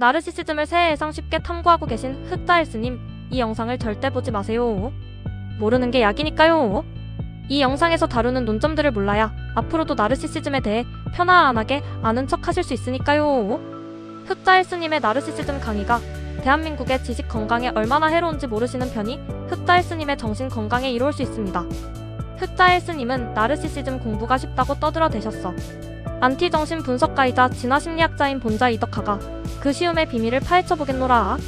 나르시시즘을 새해에상 쉽게 탐구하고 계신 흑자일스님, 이 영상을 절대 보지 마세요. 모르는 게 약이니까요. 이 영상에서 다루는 논점들을 몰라야 앞으로도 나르시시즘에 대해 편안하게 아는 척 하실 수 있으니까요. 흑자일스님의 나르시시즘 강의가 대한민국의 지식 건강에 얼마나 해로운지 모르시는 편이 흑자일스님의 정신 건강에 이로울 수 있습니다. 흑자일스님은 나르시시즘 공부가 쉽다고 떠들어대셨어. 안티정신 분석가이자 진화심리학자인 본자 이덕화가 그 쉬움의 비밀을 파헤쳐보겠노라.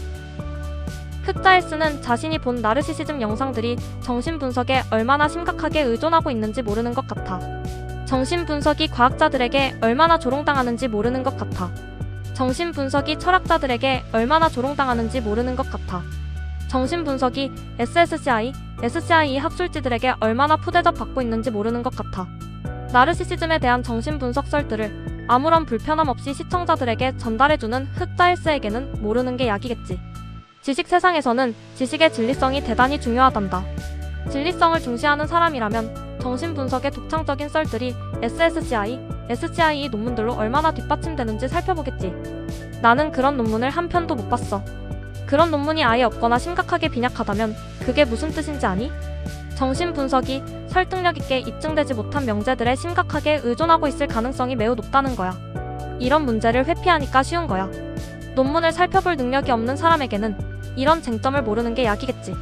흑자일스는 자신이 본 나르시시즘 영상들이 정신분석에 얼마나 심각하게 의존하고 있는지 모르는 것 같아. 정신분석이 과학자들에게 얼마나 조롱당하는지 모르는 것 같아. 정신분석이 철학자들에게 얼마나 조롱당하는지 모르는 것 같아. 정신분석이 SCI 학술지들에게 얼마나 푸대접 받고 있는지 모르는 것 같아. 나르시시즘에 대한 정신분석 썰들을 아무런 불편함 없이 시청자들에게 전달해주는 흑자일스에게는 모르는 게 약이겠지. 지식 세상에서는 지식의 진리성이 대단히 중요하단다. 진리성을 중시하는 사람이라면 정신분석의 독창적인 썰들이 SCI 논문들로 얼마나 뒷받침되는지 살펴보겠지. 나는 그런 논문을 한 편도 못 봤어. 그런 논문이 아예 없거나 심각하게 빈약하다면 그게 무슨 뜻인지 아니? 정신분석이 설득력 있게 입증되지 못한 명제들에 심각하게 의존하고 있을 가능성이 매우 높다는 거야. 이런 문제를 회피하니까 쉬운 거야. 논문을 살펴볼 능력이 없는 사람에게는 이런 쟁점을 모르는 게 약이겠지.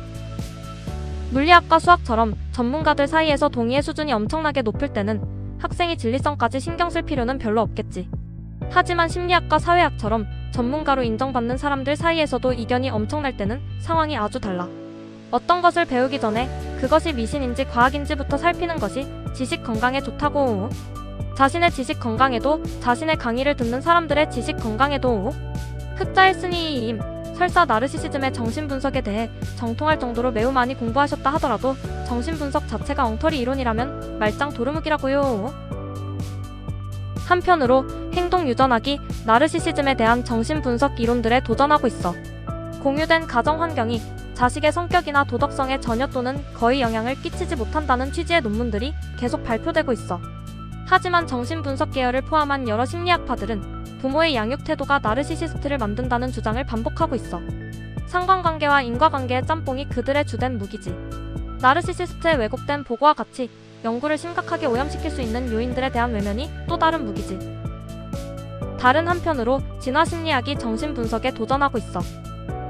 물리학과 수학처럼 전문가들 사이에서 동의의 수준이 엄청나게 높을 때는 학생이 진리성까지 신경 쓸 필요는 별로 없겠지. 하지만 심리학과 사회학처럼 전문가로 인정받는 사람들 사이에서도 이견이 엄청날 때는 상황이 아주 달라. 어떤 것을 배우기 전에 그것이 미신인지 과학인지부터 살피는 것이 지식 건강에 좋다고. 자신의 지식 건강에도, 자신의 강의를 듣는 사람들의 지식 건강에도. 흑자일스님, 설사 나르시시즘의 정신분석에 대해 정통할 정도로 매우 많이 공부하셨다 하더라도 정신분석 자체가 엉터리 이론이라면 말짱 도루묵이라고요. 한편으로 행동유전학이 나르시시즘에 대한 정신분석 이론들에 도전하고 있어. 공유된 가정 환경이 자식의 성격이나 도덕성에 전혀 또는 거의 영향을 끼치지 못한다는 취지의 논문들이 계속 발표되고 있어. 하지만 정신분석 계열을 포함한 여러 심리학파들은 부모의 양육 태도가 나르시시스트를 만든다는 주장을 반복하고 있어. 상관관계와 인과관계의 짬뽕이 그들의 주된 무기지. 나르시시스트의 왜곡된 보고와 같이 연구를 심각하게 오염시킬 수 있는 요인들에 대한 외면이 또 다른 무기지. 다른 한편으로 진화심리학이 정신분석에 도전하고 있어.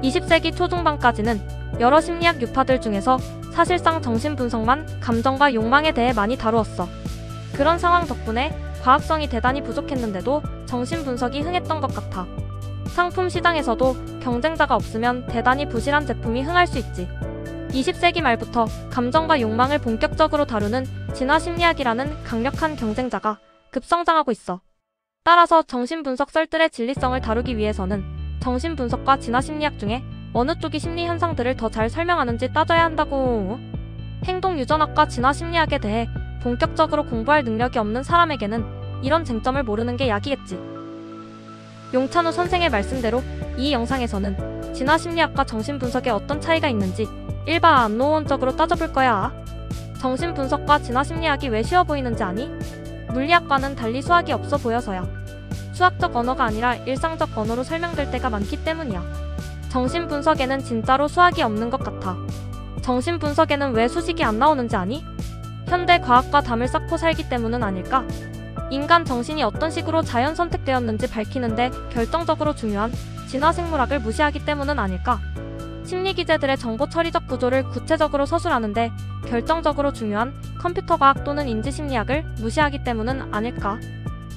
20세기 초중반까지는 여러 심리학 유파들 중에서 사실상 정신분석만 감정과 욕망에 대해 많이 다루었어. 그런 상황 덕분에 과학성이 대단히 부족했는데도 정신분석이 흥했던 것 같아. 상품 시장에서도 경쟁자가 없으면 대단히 부실한 제품이 흥할 수 있지. 20세기 말부터 감정과 욕망을 본격적으로 다루는 진화심리학이라는 강력한 경쟁자가 급성장하고 있어. 따라서 정신분석 썰들의 진리성을 다루기 위해서는 정신분석과 진화심리학 중에 어느 쪽이 심리 현상들을 더 잘 설명하는지 따져야 한다고. 행동유전학과 진화심리학에 대해 본격적으로 공부할 능력이 없는 사람에게는 이런 쟁점을 모르는 게 약이겠지. 용찬우 선생의 말씀대로 이 영상에서는 진화심리학과 정신분석에 어떤 차이가 있는지 일반론적으로 따져볼 거야. 정신분석과 진화심리학이 왜 쉬워 보이는지 아니? 물리학과는 달리 수학이 없어 보여서야. 수학적 언어가 아니라 일상적 언어로 설명될 때가 많기 때문이야. 정신분석에는 진짜로 수학이 없는 것 같아. 정신분석에는 왜 수식이 안 나오는지 아니? 현대 과학과 담을 쌓고 살기 때문은 아닐까? 인간 정신이 어떤 식으로 자연 선택되었는지 밝히는데 결정적으로 중요한 진화생물학을 무시하기 때문은 아닐까? 심리기제들의 정보 처리적 구조를 구체적으로 서술하는데 결정적으로 중요한 컴퓨터과학 또는 인지심리학을 무시하기 때문은 아닐까?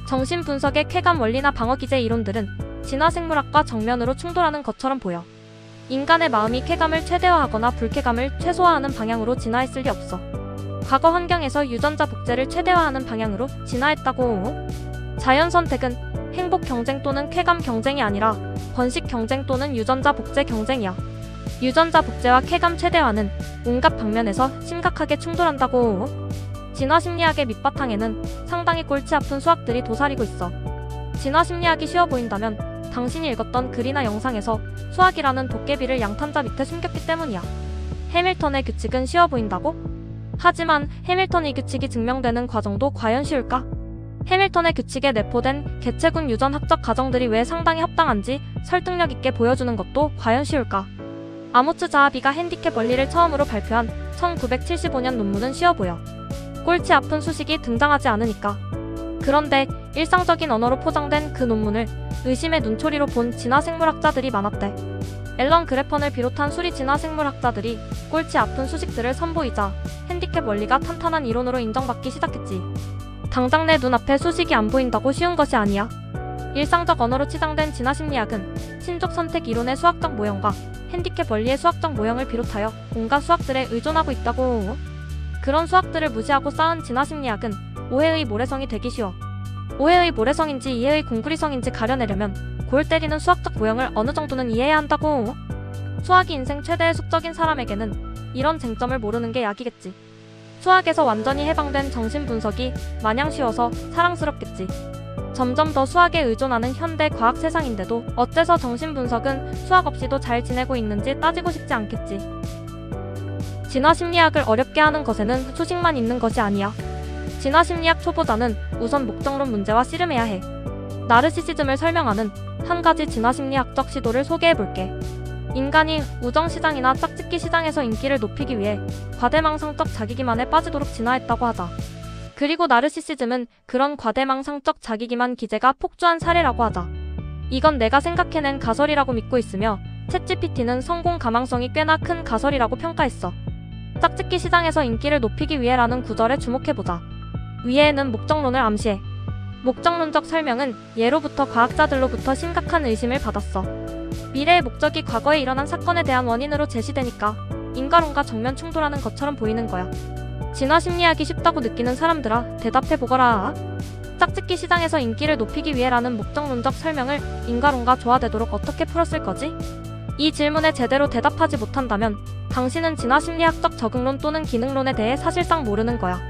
정신분석의 쾌감 원리나 방어기제 이론들은 진화생물학과 정면으로 충돌하는 것처럼 보여. 인간의 마음이 쾌감을 최대화하거나 불쾌감을 최소화하는 방향으로 진화했을 리 없어. 과거 환경에서 유전자 복제를 최대화하는 방향으로 진화했다고. 자연 선택은 행복 경쟁 또는 쾌감 경쟁이 아니라 번식 경쟁 또는 유전자 복제 경쟁이야. 유전자 복제와 쾌감 최대화는 온갖 방면에서 심각하게 충돌한다고. 진화심리학의 밑바탕에는 상당히 골치 아픈 수학들이 도사리고 있어. 진화심리학이 쉬워 보인다면 당신이 읽었던 글이나 영상에서 수학이라는 도깨비를 양탄자 밑에 숨겼기 때문이야. 해밀턴의 규칙은 쉬워 보인다고? 하지만 해밀턴 이 규칙이 증명되는 과정도 과연 쉬울까? 해밀턴의 규칙에 내포된 개체군 유전학적 가정들이 왜 상당히 합당한지 설득력 있게 보여주는 것도 과연 쉬울까? 아모츠 자하비가 핸디캡 원리를 처음으로 발표한 1975년 논문은 쉬워 보여. 골치 아픈 수식이 등장하지 않으니까. 그런데 일상적인 언어로 포장된 그 논문을 의심의 눈초리로 본 진화생물학자들이 많았대. 앨런 그래펀을 비롯한 수리 진화생물학자들이 골치 아픈 수식들을 선보이자 핸디캡 원리가 탄탄한 이론으로 인정받기 시작했지. 당장 내 눈앞에 수식이 안 보인다고 쉬운 것이 아니야. 일상적 언어로 치장된 진화심리학은 신족 선택 이론의 수학적 모형과 핸디캡 원리의 수학적 모형을 비롯하여 온갖 수학들에 의존하고 있다고. 그런 수학들을 무시하고 쌓은 진화심리학은 오해의 모래성이 되기 쉬워. 오해의 모래성인지 이해의 공구리성인지 가려내려면 골 때리는 수학적 모형을 어느 정도는 이해해야 한다고. 수학이 인생 최대의 숙적인 사람에게는 이런 쟁점을 모르는 게 약이겠지. 수학에서 완전히 해방된 정신분석이 마냥 쉬워서 사랑스럽겠지. 점점 더 수학에 의존하는 현대 과학 세상인데도 어째서 정신분석은 수학 없이도 잘 지내고 있는지 따지고 싶지 않겠지. 진화심리학을 어렵게 하는 것에는 수식만 있는 것이 아니야. 진화심리학 초보자는 우선 목적론 문제와 씨름해야 해. 나르시시즘을 설명하는 한 가지 진화심리학적 시도를 소개해볼게. 인간이 우정시장이나 짝짓기 시장에서 인기를 높이기 위해 과대망상적 자기기만에 빠지도록 진화했다고 하자. 그리고 나르시시즘은 그런 과대망상적 자기기만 기제가 폭주한 사례라고 하자. 이건 내가 생각해낸 가설이라고 믿고 있으며 챗GPT는 성공 가망성이 꽤나 큰 가설이라고 평가했어. 짝짓기 시장에서 인기를 높이기 위해라는 구절에 주목해보자. 위에는 목적론을 암시해. 목적론적 설명은 예로부터 과학자들로부터 심각한 의심을 받았어. 미래의 목적이 과거에 일어난 사건에 대한 원인으로 제시되니까 인과론과 정면 충돌하는 것처럼 보이는 거야. 진화심리학이 쉽다고 느끼는 사람들아, 대답해보거라. 짝짓기 시장에서 인기를 높이기 위해라는 목적론적 설명을 인과론과 조화되도록 어떻게 풀었을 거지? 이 질문에 제대로 대답하지 못한다면 당신은 진화심리학적 적응론 또는 기능론에 대해 사실상 모르는 거야.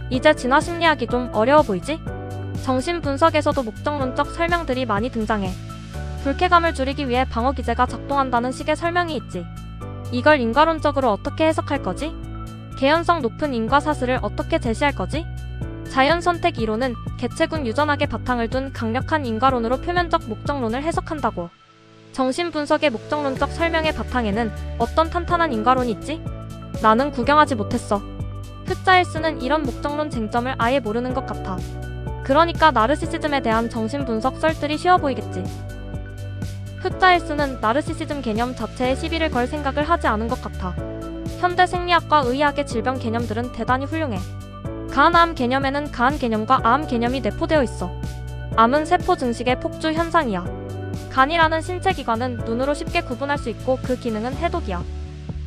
이제 진화심리학이 좀 어려워 보이지? 정신분석에서도 목적론적 설명들이 많이 등장해. 불쾌감을 줄이기 위해 방어기제가 작동한다는 식의 설명이 있지. 이걸 인과론적으로 어떻게 해석할 거지? 개연성 높은 인과사슬을 어떻게 제시할 거지? 자연선택 이론은 개체군 유전학의 바탕을 둔 강력한 인과론으로 표면적 목적론을 해석한다고. 정신분석의 목적론적 설명의 바탕에는 어떤 탄탄한 인과론이 있지? 나는 구경하지 못했어. 흑자일스는 이런 목적론 쟁점을 아예 모르는 것 같아. 그러니까 나르시시즘에 대한 정신분석 썰들이 쉬워 보이겠지. 흑자일스는 나르시시즘 개념 자체에 시비를 걸 생각을 하지 않은 것 같아. 현대 생리학과 의학의 질병 개념들은 대단히 훌륭해. 간암 개념에는 간 개념과 암 개념이 내포되어 있어. 암은 세포 증식의 폭주 현상이야. 간이라는 신체 기관은 눈으로 쉽게 구분할 수 있고 그 기능은 해독이야.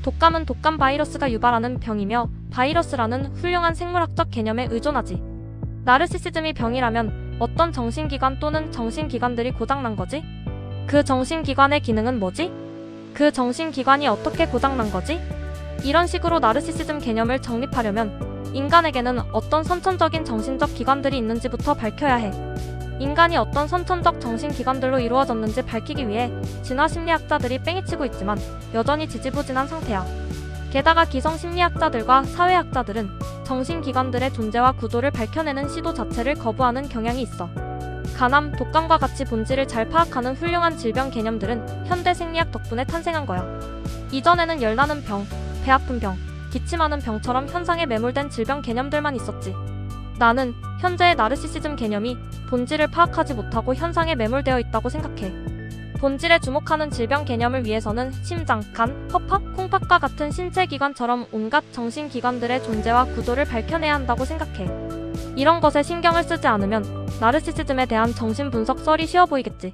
독감은 독감 바이러스가 유발하는 병이며 바이러스라는 훌륭한 생물학적 개념에 의존하지. 나르시시즘이 병이라면 어떤 정신기관 또는 정신기관들이 고장난 거지? 그 정신기관의 기능은 뭐지? 그 정신기관이 어떻게 고장난 거지? 이런 식으로 나르시시즘 개념을 정립하려면 인간에게는 어떤 선천적인 정신적 기관들이 있는지부터 밝혀야 해. 인간이 어떤 선천적 정신기관들로 이루어졌는지 밝히기 위해 진화심리학자들이 뺑이치고 있지만 여전히 지지부진한 상태야. 게다가 기성심리학자들과 사회학자들은 정신기관들의 존재와 구도를 밝혀내는 시도 자체를 거부하는 경향이 있어. 간암, 독감과 같이 본질을 잘 파악하는 훌륭한 질병 개념들은 현대 생리학 덕분에 탄생한 거야. 이전에는 열나는 병, 배 아픈 병, 기침하는 병처럼 현상에 매몰된 질병 개념들만 있었지. 나는 현재의 나르시시즘 개념이 본질을 파악하지 못하고 현상에 매몰되어 있다고 생각해. 본질에 주목하는 질병 개념을 위해서는 심장, 간, 허파, 콩팥과 같은 신체기관처럼 온갖 정신기관들의 존재와 구조를 밝혀내야 한다고 생각해. 이런 것에 신경을 쓰지 않으면 나르시시즘에 대한 정신분석 썰이 쉬워 보이겠지.